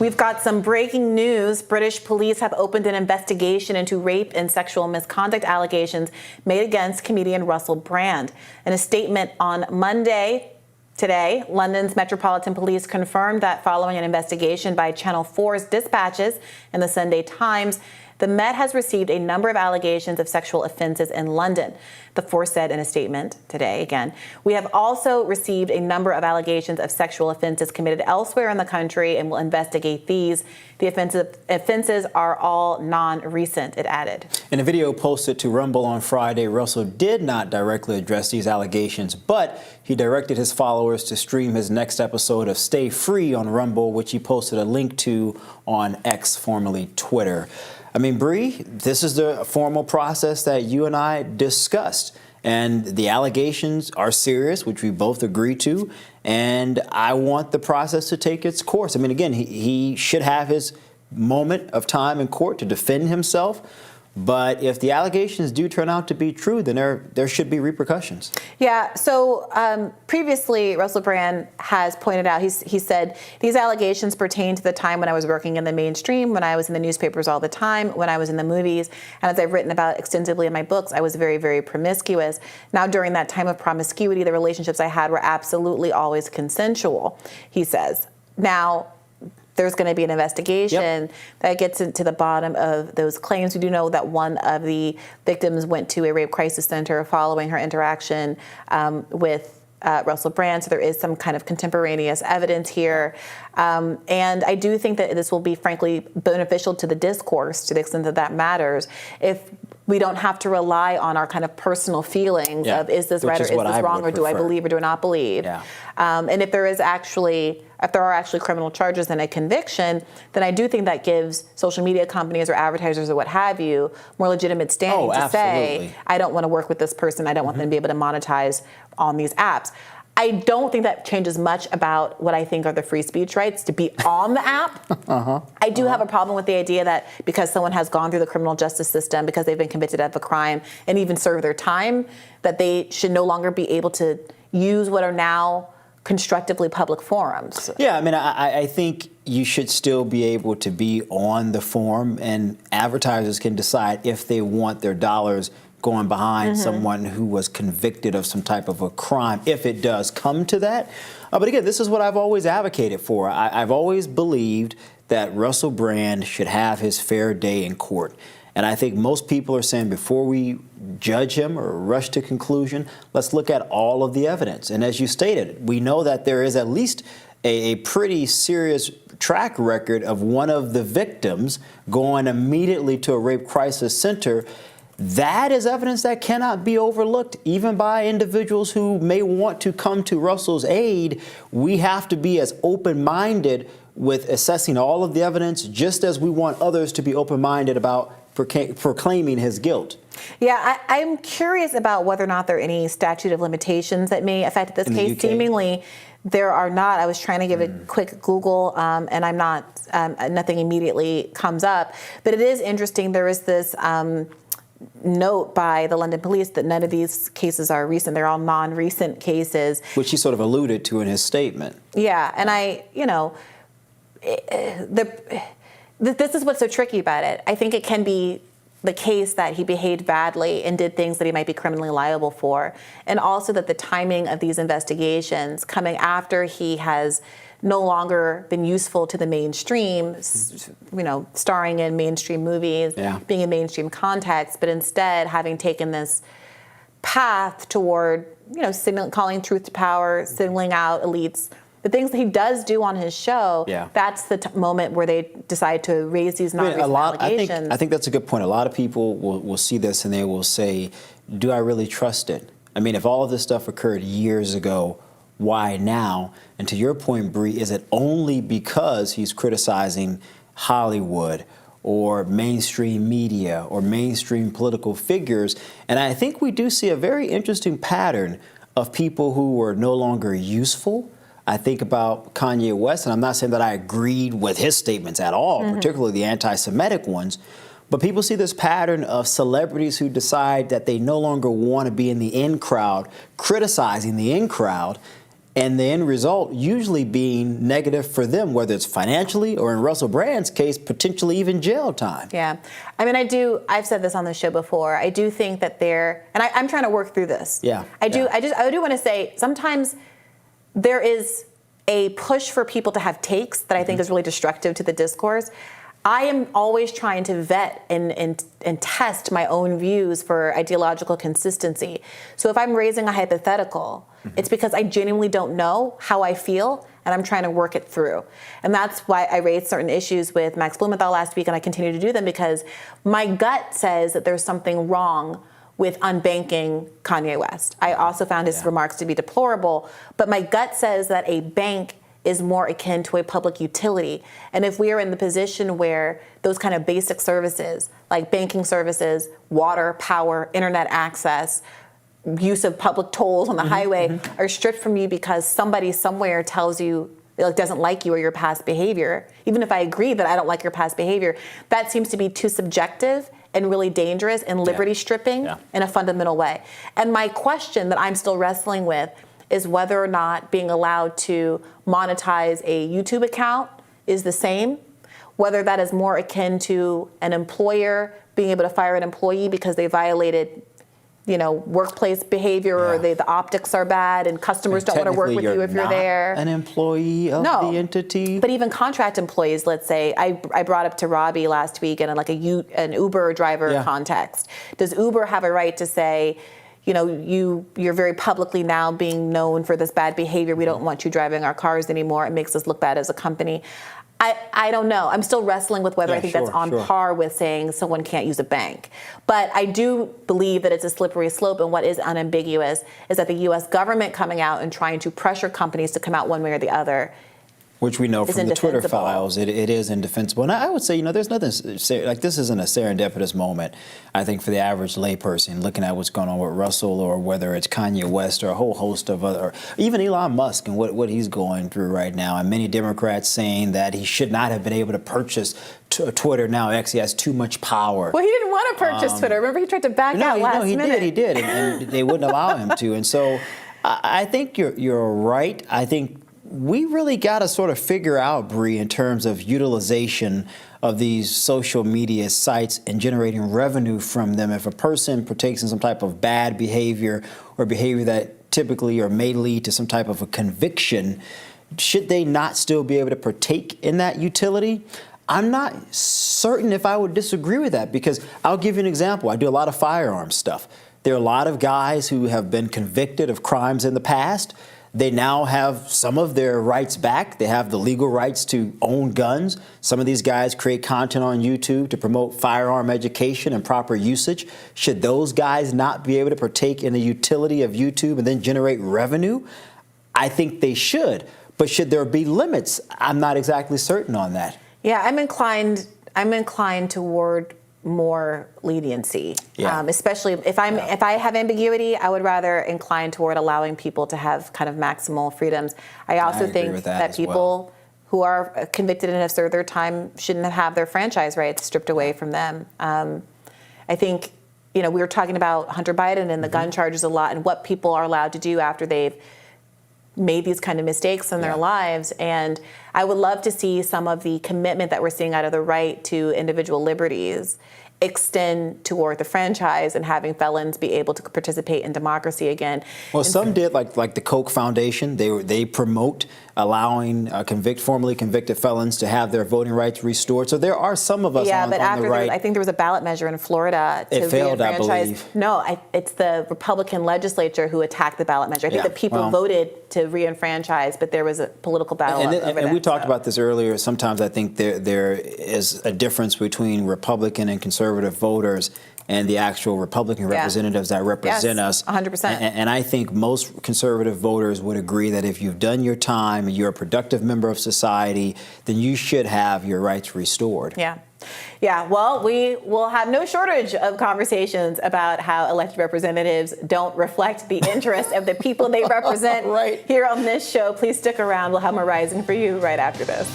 We've got some breaking news. British police have opened an investigation into rape and sexual misconduct allegations made against comedian Russell Brand. In a statement on Monday, today, London's Metropolitan Police confirmed that following an investigation by Channel 4's dispatches in the Sunday Times, the Met has received a number of allegations of sexual offenses in London. The force said in a statement today, again, we have also received a number of allegations of sexual offenses committed elsewhere in the country and will investigate these. The offenses are all non-recent, it added. In a video posted to Rumble on Friday, Russell did not directly address these allegations, but he directed his followers to stream his next episode of Stay Free on Rumble, which he posted a link to on X, formerly Twitter. I mean, Bree, this is the formal process that you and I discussed. And the allegations are serious, which we both agree to. And I want the process to take its course. I mean, again, he should have his moment of time in court to defend himself. But if the allegations do turn out to be true, then there should be repercussions. Yeah. So previously, Russell Brand has pointed out, he said, these allegations pertain to the time when I was working in the mainstream, when I was in the newspapers all the time, when I was in the movies. And as I've written about extensively in my books, I was very, very promiscuous. Now, during that time of promiscuity, the relationships I had were absolutely always consensual, he says. Now, there's going to be an investigation that gets into the bottom of those claims. We do know that one of the victims went to a rape crisis center following her interaction with Russell Brand. So there is some kind of contemporaneous evidence here. And I do think that this will be, frankly, beneficial to the discourse to the extent that that matters. If we don't have to rely on our kind of personal feelings of is this right or is this wrong, or do I believe or do I not believe? And if there are actually criminal charges and a conviction, then I do think that gives social media companies or advertisers or what have you more legitimate standing to say, I don't want to work with this person. I don't want them to be able to monetize on these apps. I don't think that changes much about what I think are the free speech rights to be on the app. I do have a problem with the idea that because someone has gone through the criminal justice system, because they've been convicted of a crime and even served their time, that they should no longer be able to use what are now constructively public forums. Yeah, I mean, I think you should still be able to be on the forum, and advertisers can decide if they want their dollars going behind someone who was convicted of some type of a crime, if it does come to that. But again, this is what I've always advocated for. I've always believed that Russell Brand should have his fair day in court. And I think most people are saying before we judge him or rush to conclusion, let's look at all of the evidence. And as you stated, we know that there is at least a pretty serious track record of one of the victims going immediately to a rape crisis center. That is evidence that cannot be overlooked, even by individuals who may want to come to Russell's aid. We have to be as open-minded with assessing all of the evidence, just as we want others to be open-minded about proclaiming his guilt. Yeah, I'm curious about whether or not there are any statute of limitations that may affect this case. Seemingly, there are not. I was trying to give a quick Google, and I'm not. Nothing immediately comes up. But it is interesting. There is this note by the London police that none of these cases are recent. They're all non-recent cases. Which he sort of alluded to in his statement. Yeah, and this is what's so tricky about it. I think it can be the case that he behaved badly and did things that he might be criminally liable for, and also that the timing of these investigations coming after he has no longer been useful to the mainstream, starring in mainstream movies, being in mainstream context, but instead having taken this path toward, calling truth to power, signaling out elites, the things that he does do on his show, that's the moment where they decide to raise these non-recent allegations. I think that's a good point. A lot of people will see this and they will say, do I really trust it? I mean, if all of this stuff occurred years ago, why now? And to your point, Bree, is it only because he's criticizing Hollywood or mainstream media or mainstream political figures? And I think we do see a very interesting pattern of people who are no longer useful. I think about Kanye West, and I'm not saying that I agreed with his statements at all, particularly the anti-Semitic ones, but people see this pattern of celebrities who decide that they no longer want to be in the in crowd, criticizing the in crowd, and the end result usually being negative for them, whether it's financially or in Russell Brand's case, potentially even jail time. Yeah. I mean, I've said this on the show before. I do think that I'm trying to work through this. Yeah. I do want to say sometimes there is a push for people to have takes that I think is really destructive to the discourse. I am always trying to vet and test my own views for ideological consistency. So if I'm raising a hypothetical, it's because I genuinely don't know how I feel, and I'm trying to work it through. And that's why I raised certain issues with Max Blumenthal last week, and I continue to do them because my gut says that there's something wrong with unbanking Kanye West. I also found his remarks to be deplorable, but my gut says that a bank is more akin to a public utility. And if we are in the position where those kind of basic services, like banking services, water, power, internet access, use of public tolls on the highway are stripped from you because somebody somewhere tells you, doesn't like you or your past behavior, even if I agree that I don't like your past behavior, that seems to be too subjective and really dangerous and liberty stripping in a fundamental way. And my question that I'm still wrestling with is whether or not being allowed to monetize a YouTube account is the same, whether that is more akin to an employer being able to fire an employee because they violated workplace behavior or the optics are bad and customers don't want to work with you if you're there. An employee of the entity. But even contract employees, let's say, I brought up to Robbie last week in an Uber driver context. Does Uber have a right to say, you're very publicly now being known for this bad behavior. We don't want you driving our cars anymore. It makes us look bad as a company. I don't know. I'm still wrestling with whether I think that's on par with saying someone can't use a bank. But I do believe that it's a slippery slope, and what is unambiguous is that the U.S. government coming out and trying to pressure companies to come out one way or the other, which we know from the Twitter files, it is indefensible. And I would say, there's nothing, like this isn't a serendipitous moment, I think, for the average layperson looking at what's going on with Russell or whether it's Kanye West or a whole host of other, or even Elon Musk and what he's going through right now. And many Democrats saying that he should not have been able to purchase Twitter now. Actually has too much power. Well, he didn't want to purchase Twitter. Remember, he tried to back out last minute. He did, and they wouldn't allow him to. And so I think you're right. I think we really got to sort of figure out, Bree, in terms of utilization of these social media sites and generating revenue from them. If a person partakes in some type of bad behavior or behavior that typically or may lead to some type of a conviction, should they not still be able to partake in that utility? I'm not certain if I would disagree with that, because I'll give you an example. I do a lot of firearms stuff. There are a lot of guys who have been convicted of crimes in the past. They now have some of their rights back. They have the legal rights to own guns. Some of these guys create content on YouTube to promote firearm education and proper usage. Should those guys not be able to partake in the utility of YouTube and then generate revenue? I think they should. But should there be limits? I'm not exactly certain on that. Yeah, I'm inclined toward more leniency, especially if I have ambiguity. I would rather incline toward allowing people to have kind of maximal freedoms. I also think that people who are convicted and have served their time shouldn't have their franchise rights stripped away from them. I think we were talking about Hunter Biden and the gun charges a lot, and what people are allowed to do after they've made these kind of mistakes in their lives. And I would love to see some of the commitment that we're seeing out of the right to individual liberties extend toward the franchise and having felons be able to participate in democracy again. Well, some did, like the Koch Foundation. They promote allowing formerly convicted felons to have their voting rights restored. So there are some of us on the right. I think there was a ballot measure in Florida to failed, I believe. No, it's the Republican legislature who attacked the ballot measure. I think the people voted to re-enfranchise, but there was a political battle over that. And we talked about this earlier. Sometimes I think there is a difference between Republican and conservative voters and the actual Republican representatives that represent us. 100%. And I think most conservative voters would agree that if you've done your time and you're a productive member of society, then you should have your rights restored. Yeah. Well, we will have no shortage of conversations about how elected representatives don't reflect the interests of the people they represent here on this show. Please stick around. We'll have more Rising for you right after this.